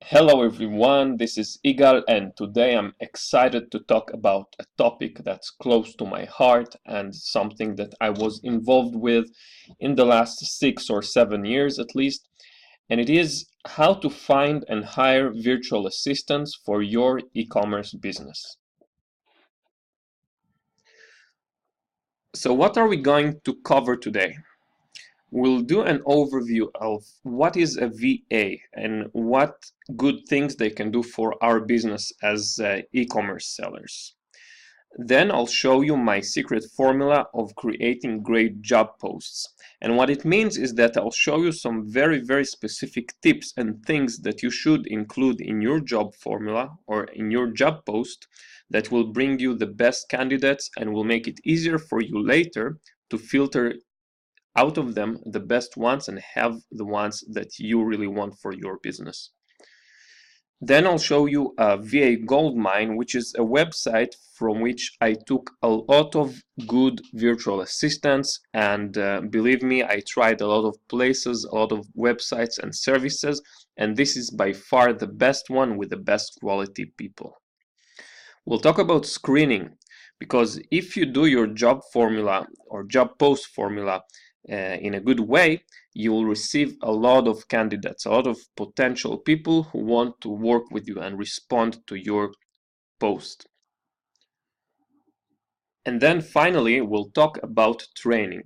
Hello everyone, this is Igal and today I'm excited to talk about a topic that's close to my heart and something that I was involved with in the last 6 or 7 years at least, and it is how to find and hire virtual assistants for your e-commerce business. So what are we going to cover today? We'll do an overview of what is a VA and what good things they can do for our business as e-commerce sellers. Then I'll show you my secret formula of creating great job posts. And what it means is that I'll show you some very specific tips and things that you should include in your job formula or in your job post that will bring you the best candidates and will make it easier for you later to filter out of them the best ones and have the ones that you really want for your business. Then I'll show you a VA GOLDMINE, which is a website from which I took a lot of good virtual assistants, and believe me, I tried a lot of places, a lot of websites and services, and this is by far the best one with the best quality people. We'll talk about screening, because if you do your job formula or job post formula in a good way, you will receive a lot of candidates, a lot of potential people who want to work with you and respond to your post. And then finally, we'll talk about training.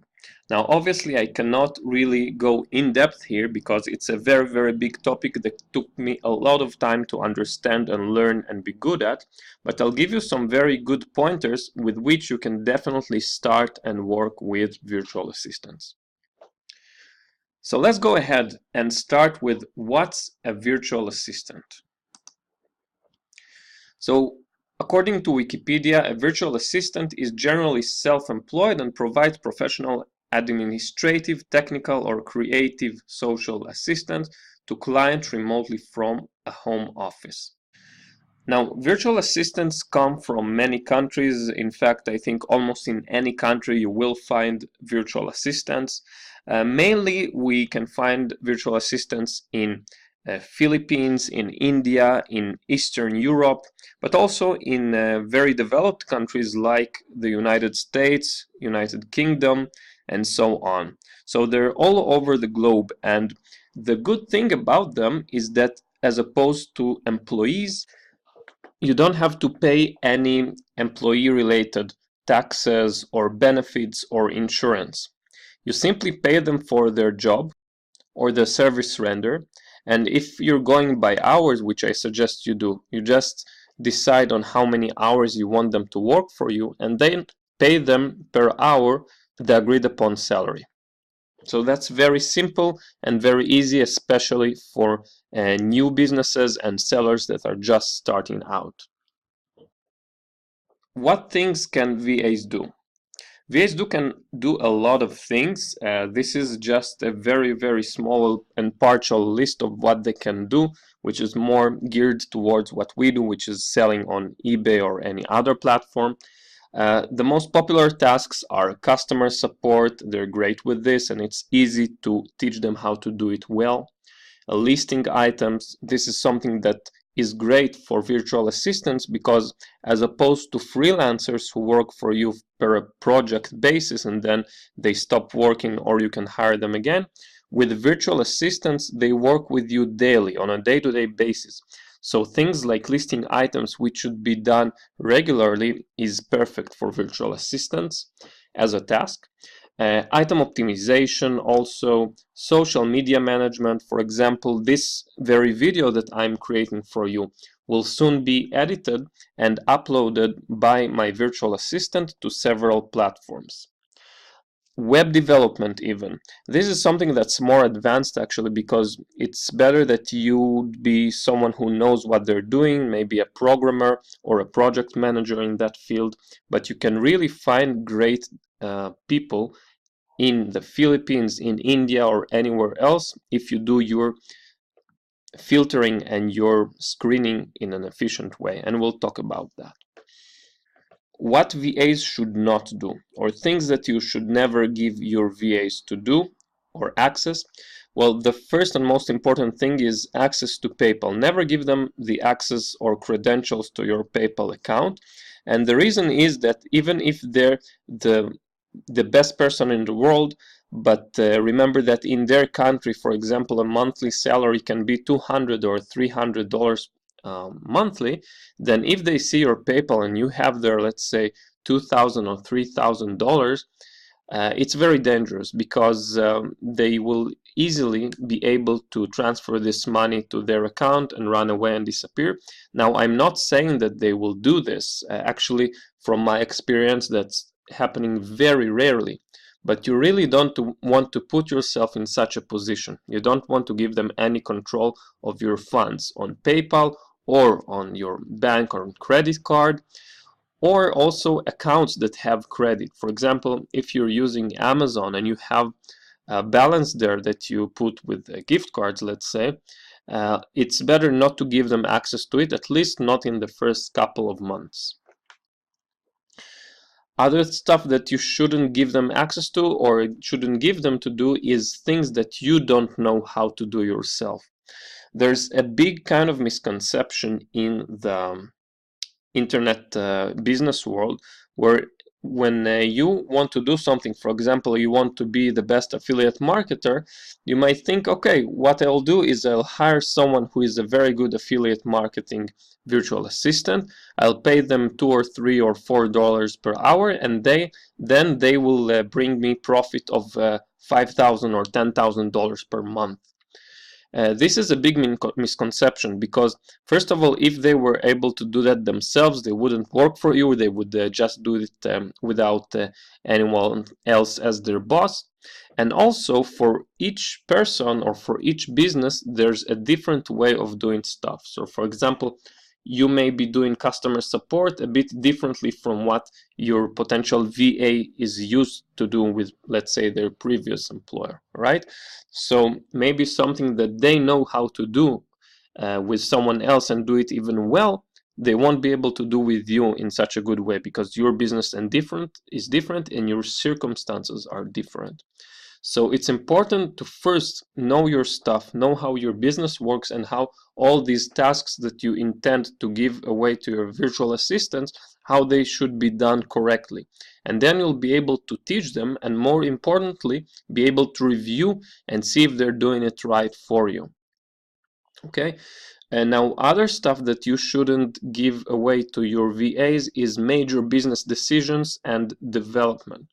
Now, obviously, I cannot really go in depth here because it's a very big topic that took me a lot of time to understand and learn and be good at, but I'll give you some very good pointers with which you can definitely start and work with virtual assistants. So let's go ahead and start with what's a virtual assistant. So according to Wikipedia, a virtual assistant is generally self-employed and provides professional administrative, technical, or creative social assistance to clients remotely from a home office. Now, virtual assistants come from many countries. In fact, I think almost in any country you will find virtual assistants. Mainly, we can find virtual assistants in Philippines, in India, in Eastern Europe, but also in very developed countries like the United States, United Kingdom, and so on. So they're all over the globe, and the good thing about them is that as opposed to employees, you don't have to pay any employee-related taxes or benefits or insurance. You simply pay them for their job or the service render, and if you're going by hours, which I suggest you do, you just decide on how many hours you want them to work for you and then pay them per hour the agreed upon salary. So that's very simple and very easy, especially for new businesses and sellers that are just starting out. What things can VAs do? VAs can do a lot of things. This is just a very small and partial list of what they can do, which is more geared towards what we do, which is selling on eBay or any other platform. The most popular tasks are customer support. They're great with this, and it's easy to teach them how to do it well. Listing items, this is something that is great for virtual assistants because as opposed to freelancers who work for you per a project basis and then they stop working or you can hire them again, with virtual assistants they work with you daily on a day-to-day basis. So things like listing items, which should be done regularly, is perfect for virtual assistants as a task. Item optimization, also social media management. For example, this very video that I'm creating for you will soon be edited and uploaded by my virtual assistant to several platforms. Web development even. This is something that's more advanced actually because it's better that you be someone who knows what they're doing, maybe a programmer or a project manager in that field, but you can really find great people in the Philippines, in India, or anywhere else if you do your filtering and your screening in an efficient way, and we'll talk about that. What VAs should not do, or things that you should never give your VAs to do or access. Well, the first and most important thing is access to PayPal. Never give them the access or credentials to your PayPal account. And the reason is that even if they're the best person in the world, but remember that in their country, for example, a monthly salary can be $200 or $300 monthly, then if they see your PayPal and you have there, let's say, $2,000 or $3,000, it's very dangerous, because they will easily be able to transfer this money to their account and run away and disappear. Now, I'm not saying that they will do this. Actually, from my experience, that's happening very rarely. But you really don't want to put yourself in such a position. You don't want to give them any control of your funds on PayPal or on your bank or credit card, or also accounts that have credit. For example, if you're using Amazon and you have a balance there that you put with gift cards, let's say, it's better not to give them access to it, at least not in the first couple of months. Other stuff that you shouldn't give them access to or shouldn't give them to do is things that you don't know how to do yourself. There's a big kind of misconception in the internet business world, where when you want to do something, for example, you want to be the best affiliate marketer, you might think, okay, what I'll do is I'll hire someone who is a very good affiliate marketing virtual assistant. I'll pay them $2 or $3 or $4 per hour, and then they will bring me profit of $5,000 or $10,000 per month. This is a big misconception, because first of all, if they were able to do that themselves, they wouldn't work for you. They would just do it without anyone else as their boss. And also, for each person or for each business, there's a different way of doing stuff. So for example, you may be doing customer support a bit differently from what your potential VA is used to do with, let's say, their previous employer, right? So maybe something that they know how to do with someone else and do it even well, they won't be able to do with you in such a good way, because your business is different and your circumstances are different. So it's important to first know your stuff, know how your business works, and how all these tasks that you intend to give away to your virtual assistants, how they should be done correctly. And then you'll be able to teach them, and more importantly, be able to review and see if they're doing it right for you. Okay? And now other stuff that you shouldn't give away to your VAs is major business decisions and development.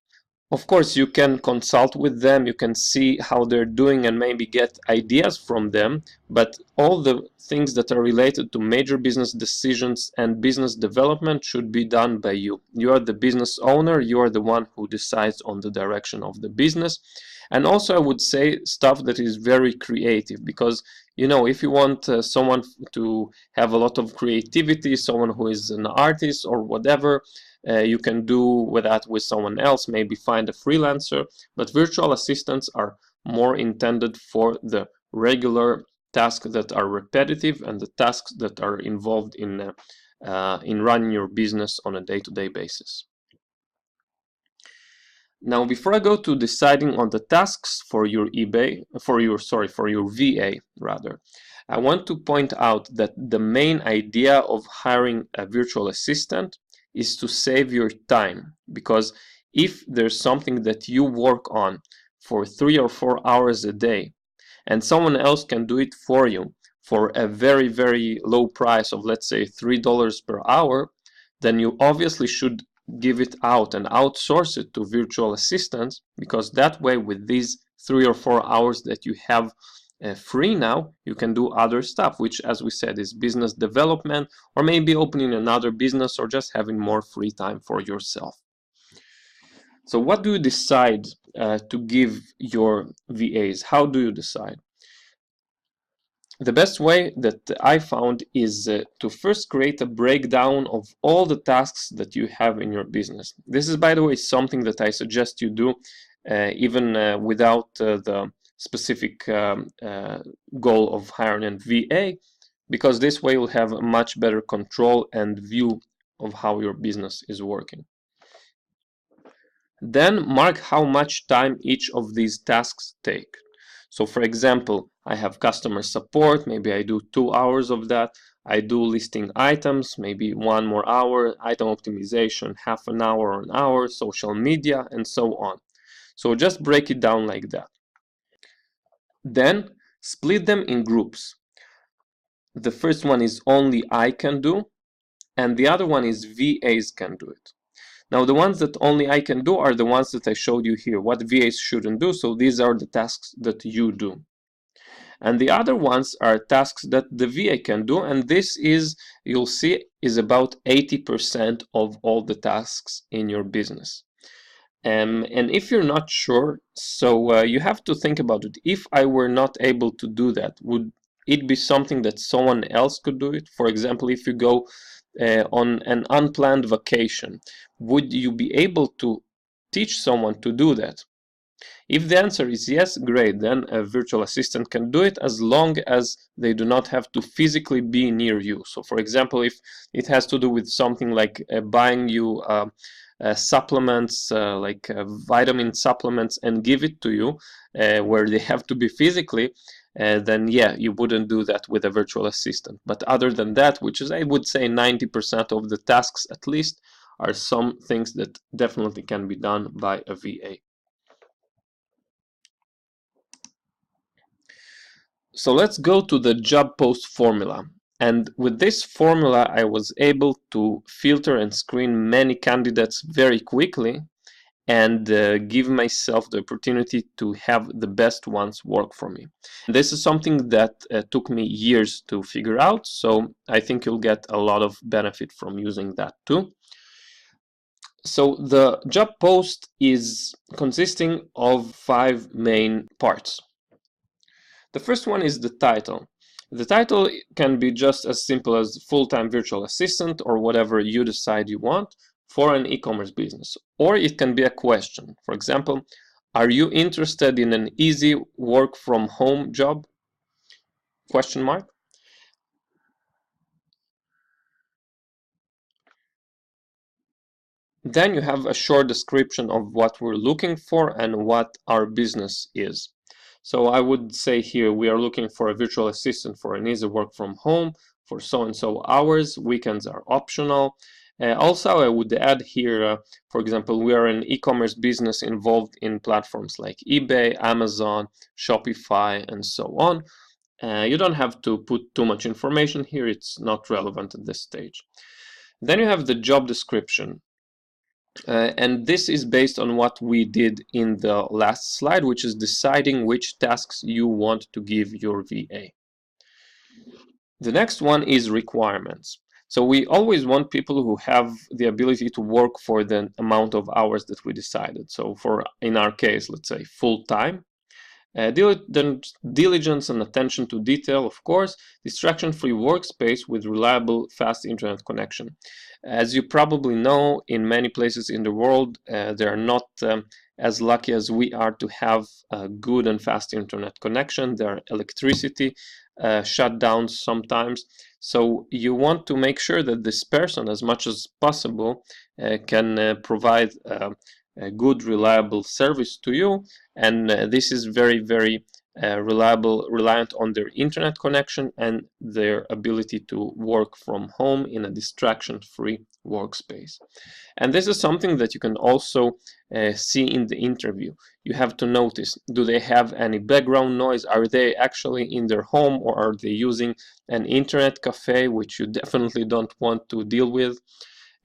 Of course, you can consult with them, you can see how they're doing and maybe get ideas from them, but all the things that are related to major business decisions and business development should be done by you. You are the business owner, you are the one who decides on the direction of the business. And also, I would say stuff that is very creative, because you know, if you want someone to have a lot of creativity, someone who is an artist or whatever, you can do with that with someone else, maybe find a freelancer, but virtual assistants are more intended for the regular tasks that are repetitive and the tasks that are involved in running your business on a day-to-day basis. Now, before I go to deciding on the tasks for your for your VA rather, I want to point out that the main idea of hiring a virtual assistant is to save your time, because if there's something that you work on for 3 or 4 hours a day and someone else can do it for you for a very, very low price of, let's say, $3 per hour, then you obviously should give it out and outsource it to virtual assistants, because that way, with these 3 or 4 hours that you have free now, you can do other stuff, which, as we said, is business development, or maybe opening another business, or just having more free time for yourself. So what do you decide to give your VAs? How do you decide? The best way that I found is to first create a breakdown of all the tasks that you have in your business. This is, by the way, something that I suggest you do even without the specific goal of hiring a VA, because this way you'll have a much better control and view of how your business is working. Then mark how much time each of these tasks take. So for example, I have customer support, maybe I do 2 hours of that. I do listing items, maybe 1 more hour, item optimization, half an hour or an hour, social media, and so on. So just break it down like that. Then split them in groups. The first one is only I can do, and the other one is VAs can do it. Now the ones that only I can do are the ones that I showed you here, what VAs shouldn't do, so these are the tasks that you do. And the other ones are tasks that the VA can do, and this is, you'll see, is about 80% of all the tasks in your business. And if you're not sure, so you have to think about it. If I were not able to do that, would it be something that someone else could do it? For example, if you go on an unplanned vacation, would you be able to teach someone to do that? If the answer is yes, great, then a virtual assistant can do it as long as they do not have to physically be near you. So for example, if it has to do with something like buying you supplements, like vitamin supplements, and give it to you where they have to be physically, then yeah, you wouldn't do that with a virtual assistant. But other than that, which is, I would say, 90% of the tasks at least, are some things that definitely can be done by a VA. So let's go to the job post formula. And with this formula, I was able to filter and screen many candidates very quickly and give myself the opportunity to have the best ones work for me. This is something that took me years to figure out, so I think you'll get a lot of benefit from using that too. So the job post is consisting of 5 main parts. The first one is the title. The title can be just as simple as full-time virtual assistant or whatever you decide you want for an e-commerce business. Or it can be a question. For example, are you interested in an easy work from home job? Question mark. Then you have a short description of what we're looking for and what our business is. So I would say here we are looking for a virtual assistant for an easy work from home for so and so hours. Weekends are optional. Also, I would add here, for example, we are an e-commerce business involved in platforms like eBay, Amazon, Shopify, and so on. You don't have to put too much information here. It's not relevant at this stage. Then you have the job description. And this is based on what we did in the last slide, which is deciding which tasks you want to give your VA. The next one is requirements. So we always want people who have the ability to work for the amount of hours that we decided. So for, in our case, let's say full time. Diligence and attention to detail, of course, distraction-free workspace with reliable, fast internet connection. As you probably know, in many places in the world, they are not as lucky as we are to have a good and fast internet connection. There are electricity shutdowns sometimes. So you want to make sure that this person, as much as possible, can provide a good, reliable service to you, and this is very, very reliant on their internet connection and their ability to work from home in a distraction-free workspace. And this is something that you can also see in the interview. You have to notice, do they have any background noise? Are they actually in their home, or are they using an internet cafe, which you definitely don't want to deal with?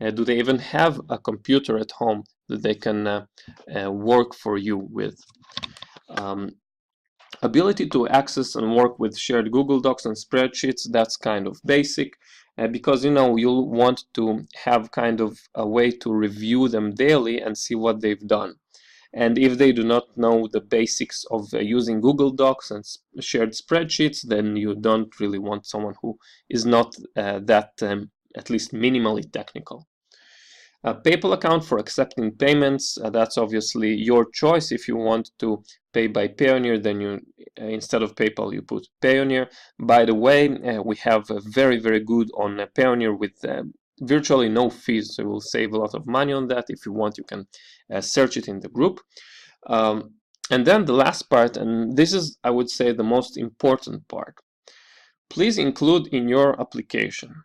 Do they even have a computer at home that they can work for you with? Ability to access and work with shared Google Docs and spreadsheets, that's kind of basic, because you'll want to have kind of a way to review them daily and see what they've done. And if they do not know the basics of using Google Docs and shared spreadsheets, then you don't really want someone who is not that at least minimally technical. A PayPal account for accepting payments, that's obviously your choice. If you want to pay by Payoneer, then you instead of PayPal you put Payoneer. By the way, we have a very, very good on Payoneer with virtually no fees, so we'll save a lot of money on that. If you want, you can search it in the group. And then the last part, and this is, I would say, the most important part. Please include in your application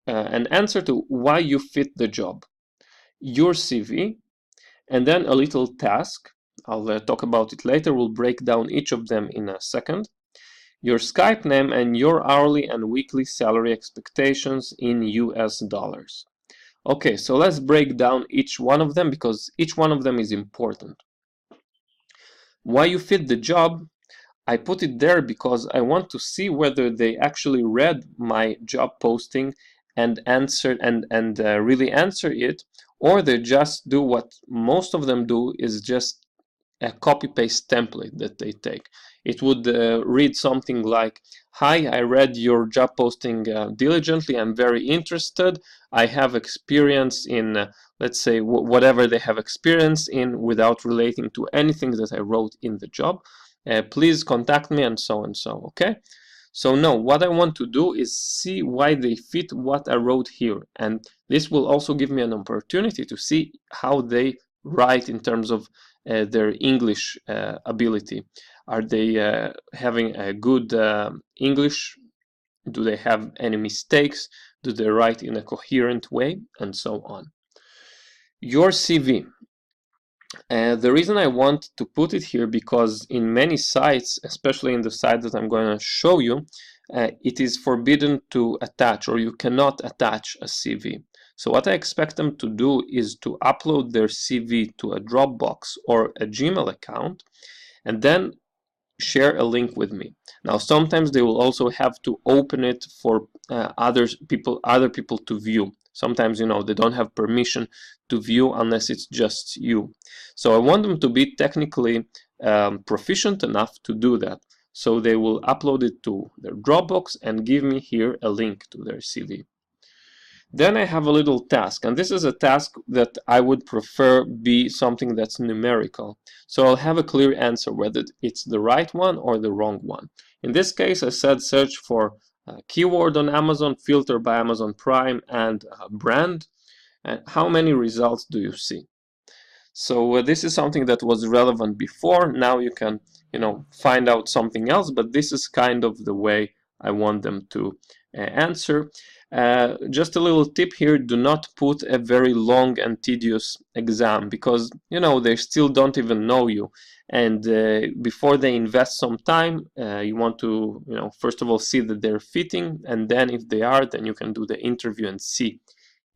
an answer to why you fit the job, your CV, and then a little task. I'll talk about it later. We'll break down each of them in a second. Your Skype name and your hourly and weekly salary expectations in US dollars. Okay, so let's break down each one of them because each one of them is important. Why you fit the job, I put it there because I want to see whether they actually read my job posting and answered and really answer it, or they just do what most of them do, is just a copy-paste template that they take. It would read something like, "Hi, I read your job posting diligently. I'm very interested. I have experience in, let's say, whatever they have experience in without relating to anything that I wrote in the job. Please contact me," and so and so, okay? So no, what I want to do is see why they fit what I wrote here. And this will also give me an opportunity to see how they write in terms of their English ability. Are they having a good English? Do they have any mistakes? Do they write in a coherent way? And so on. Your CV. The reason I want to put it here because in many sites, especially in the site that I'm going to show you, it is forbidden to attach, or you cannot attach a CV. So what I expect them to do is to upload their CV to a Dropbox or a Gmail account and then share a link with me. Now sometimes they will also have to open it for other people to view. Sometimes, you know, they don't have permission to view unless it's just you. So I want them to be technically proficient enough to do that. So they will upload it to their Dropbox and give me here a link to their CV. Then I have a little task, and this is a task that I would prefer be something that's numerical. So I'll have a clear answer whether it's the right one or the wrong one. In this case, I said search for a keyword on Amazon, filter by Amazon Prime and brand. And how many results do you see? So this is something that was relevant before. Now you can, you know, find out something else, but this is kind of the way I want them to answer. Just a little tip here, do not put a very long and tedious exam because, you know, they still don't even know you. And before they invest some time, you want to, you know, first of all, see that they're fitting. And then if they are, then you can do the interview and see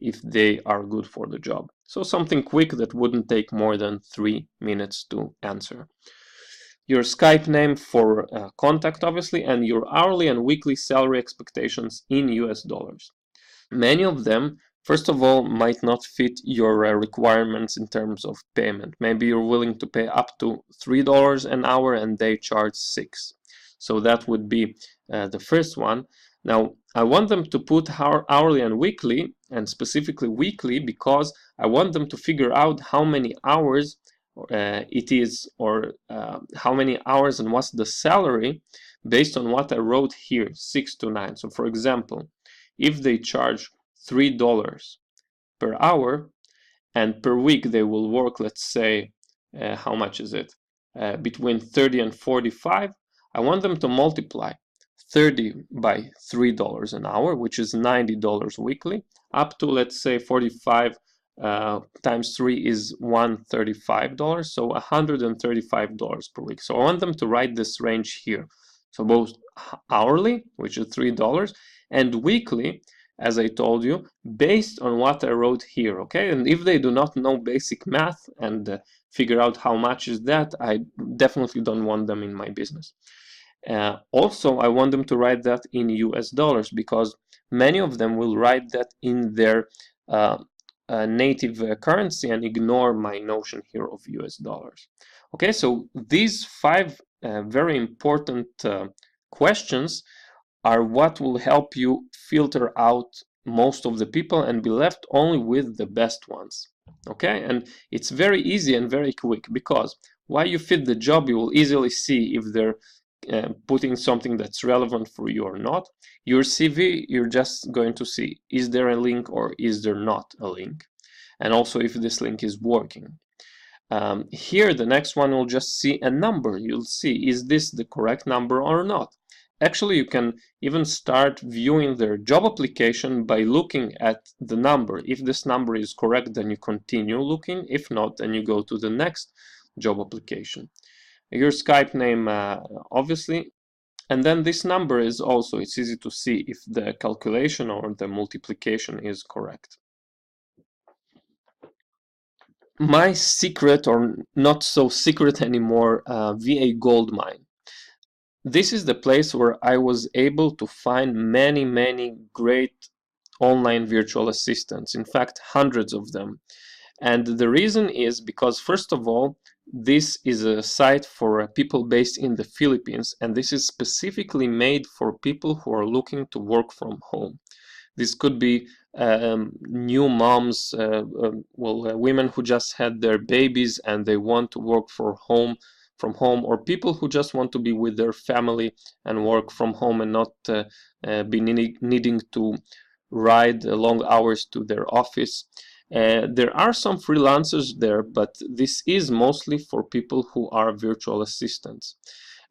if they are good for the job. So something quick that wouldn't take more than 3 minutes to answer. Your Skype name for contact, obviously, and your hourly and weekly salary expectations in US dollars. Many of them, first of all, might not fit your requirements in terms of payment. Maybe you're willing to pay up to $3 an hour and they charge $6. So that would be the first one. Now, I want them to put hourly and weekly, and specifically weekly, because I want them to figure out how many hours it is, or how many hours and what's the salary based on what I wrote here, 6 to 9. So for example, if they charge $3 per hour and per week they will work, let's say, how much is it? Between 30 and 45, I want them to multiply 30 by $3 an hour, which is $90 weekly, up to, let's say, 45 times 3 is $135, so $135 per week. So I want them to write this range here. So both hourly, which is $3, and weekly, as I told you, based on what I wrote here, okay? And if they do not know basic math and figure out how much is that, I definitely don't want them in my business. Also, I want them to write that in US dollars because many of them will write that in their native currency and ignore my notion here of US dollars. Okay, so these 5 very important questions are what will help you filter out most of the people and be left only with the best ones. Okay, and it's very easy and very quick because while you fit the job, you will easily see if they're putting something that's relevant for you or not. Your CV, you're just going to see, is there a link or is there not a link? And also if this link is working. Here, the next one will just see a number. You'll see, is this the correct number or not? Actually, you can even start viewing their job application by looking at the number. If this number is correct, then you continue looking. If not, then you go to the next job application. Your Skype name, obviously. And then this number is also, it's easy to see if the calculation or the multiplication is correct. My secret, or not so secret anymore, VA GOLDMINE. This is the place where I was able to find many great online virtual assistants, in fact hundreds of them. And the reason is because, first of all, this is a site for people based in the Philippines, and this is specifically made for people who are looking to work from home. This could be new moms, women who just had their babies and they want to work from home, or people who just want to be with their family and work from home and not be needing to ride long hours to their office. There are some freelancers there, but this is mostly for people who are virtual assistants.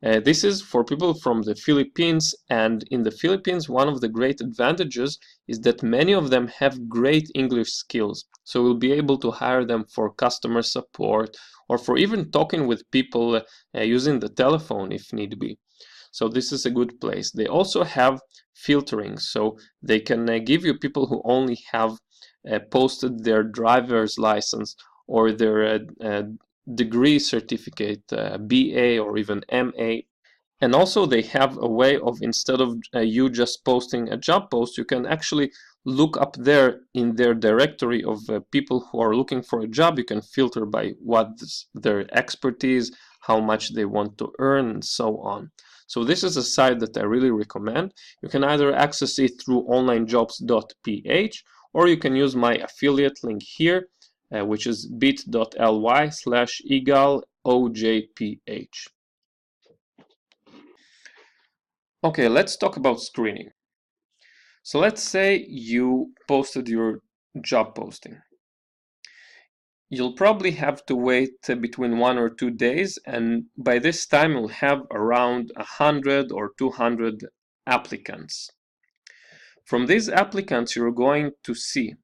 This is for people from the Philippines, and in the Philippines, one of the great advantages is that many of them have great English skills. So we'll be able to hire them for customer support or for even talking with people using the telephone if need be. So this is a good place. They also have filtering, so they can give you people who only have posted their driver's license or their degree certificate, BA or even MA. And also they have a way of, instead of you just posting a job post, you can actually look up there in their directory of people who are looking for a job. You can filter by what's their expertise, how much they want to earn, and so on. So this is a site that I really recommend. You can either access it through onlinejobs.ph, or you can use my affiliate link here, which is bit.ly/egalojph. Okay, let's talk about screening. So let's say you posted your job posting. You'll probably have to wait between 1 or 2 days, and by this time you'll have around 100 or 200 applicants. From these applicants, you're going to see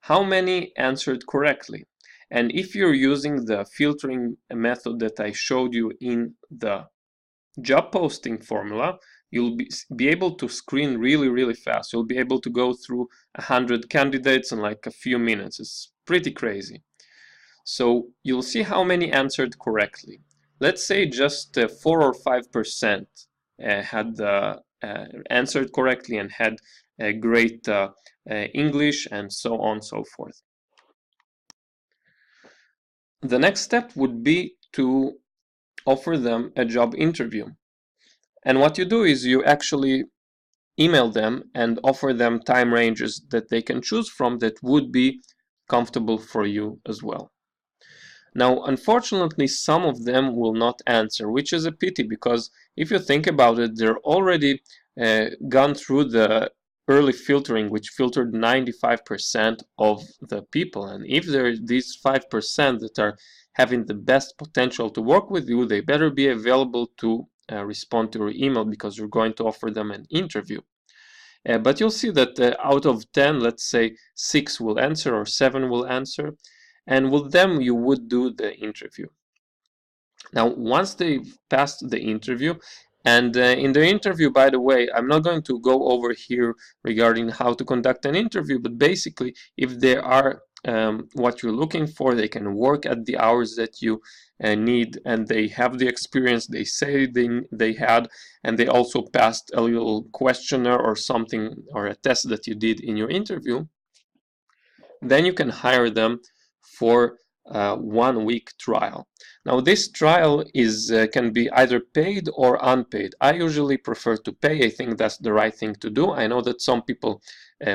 how many answered correctly. And if you're using the filtering method that I showed you in the job posting formula, you'll be able to screen really fast. You'll be able to go through 100 candidates in like a few minutes. It's pretty crazy. So you'll see how many answered correctly. Let's say just 4 or 5% had answered correctly and had great English, and so on and so forth. The next step would be to offer them a job interview. And what you do is you actually email them and offer them time ranges that they can choose from that would be comfortable for you as well. Now, unfortunately, some of them will not answer, which is a pity, because if you think about it, they're already gone through the early filtering, which filtered 95% of the people. And if there are these 5% that are having the best potential to work with you, they better be available to respond to your email, because you're going to offer them an interview. But you'll see that out of 10, let's say 6 will answer or 7 will answer, and with them you would do the interview. Now, once they've passed the interview, and in the interview, by the way, I'm not going to go over here regarding how to conduct an interview, but basically, if they are what you're looking for, they can work at the hours that you need, and they have the experience they say they had, and they also passed a little questionnaire or something, or a test that you did in your interview, then you can hire them for 1 week trial. Now, this trial is can be either paid or unpaid. I usually prefer to pay. I think that's the right thing to do. I know that some people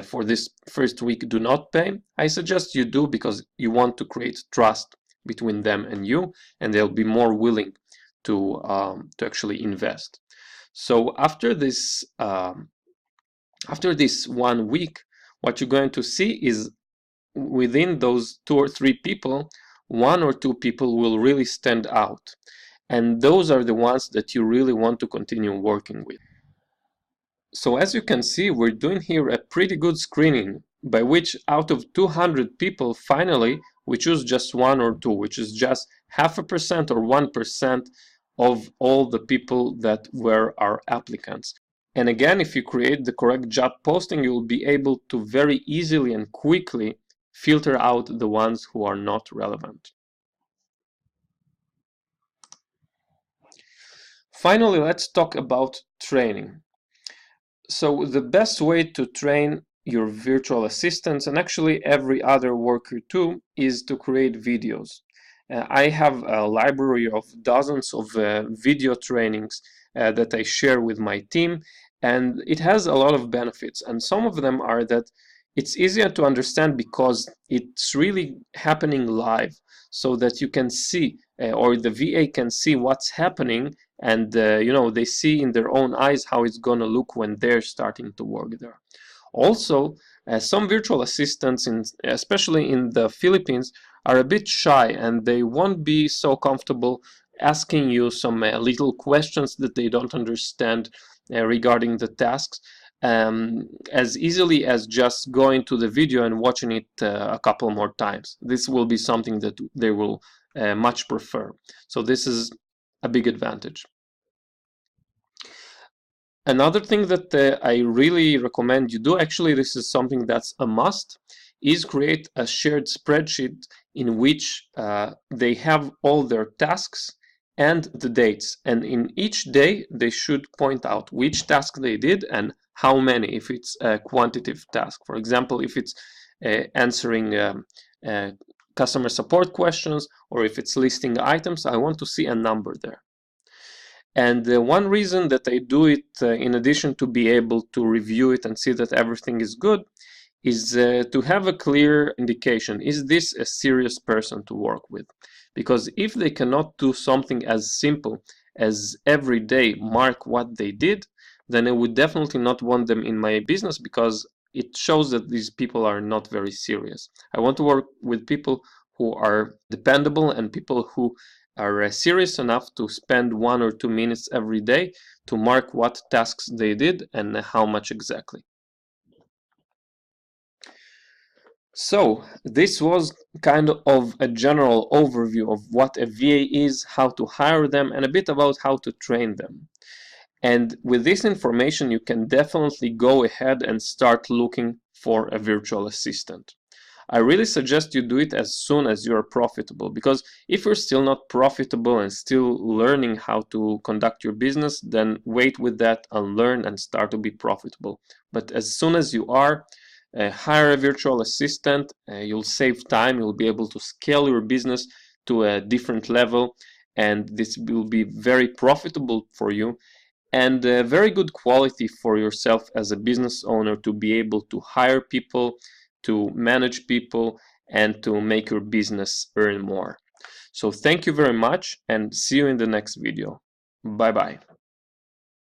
for this first week do not pay. I suggest you do, because you want to create trust between them and you, and they'll be more willing to actually invest. So after this 1 week, what you're going to see is, within those 2 or 3 people, one or two people will really stand out. And those are the ones that you really want to continue working with. So as you can see, we're doing here a pretty good screening, by which out of 200 people, finally, we choose just one or two, which is just 0.5% or 1% of all the people that were our applicants. And again, if you create the correct job posting, you'll be able to very easily and quickly filter out the ones who are not relevant. Finally, let's talk about training. So the best way to train your virtual assistants, and actually every other worker too, is to create videos. I have a library of dozens of video trainings that I share with my team, and it has a lot of benefits. And some of them are that it's easier to understand because it's really happening live, so that you can see, or the VA can see what's happening, and they see in their own eyes how it's going to look when they're starting to work there. Also, some virtual assistants, especially in the Philippines, are a bit shy, and they won't be so comfortable asking you some little questions that they don't understand regarding the tasks, as easily as just going to the video and watching it a couple more times. This will be something that they will much prefer. So this is a big advantage. Another thing that I really recommend you do, actually this is something that's a must, is create a shared spreadsheet in which they have all their tasks and the dates, and in each day they should point out which task they did and how many, if it's a quantitative task. For example, if it's answering customer support questions, or if it's listing items, I want to see a number there. And one reason that I do it, in addition to be able to review it and see that everything is good, is to have a clear indication. Is this a serious person to work with? Because if they cannot do something as simple as every day mark what they did, then I would definitely not want them in my business, because it shows that these people are not very serious. I want to work with people who are dependable and people who are serious enough to spend 1 or 2 minutes every day to mark what tasks they did and how much exactly. So this was kind of a general overview of what a VA is, how to hire them, and a bit about how to train them. And with this information, you can definitely go ahead and start looking for a virtual assistant. I really suggest you do it as soon as you're profitable, because if you're still not profitable and still learning how to conduct your business, then wait with that and learn and start to be profitable. But as soon as you are, hire a virtual assistant, you'll save time, you'll be able to scale your business to a different level, and this will be very profitable for you, and very good quality for yourself as a business owner to be able to hire people, to manage people, and to make your business earn more. So thank you very much, and see you in the next video. Bye bye.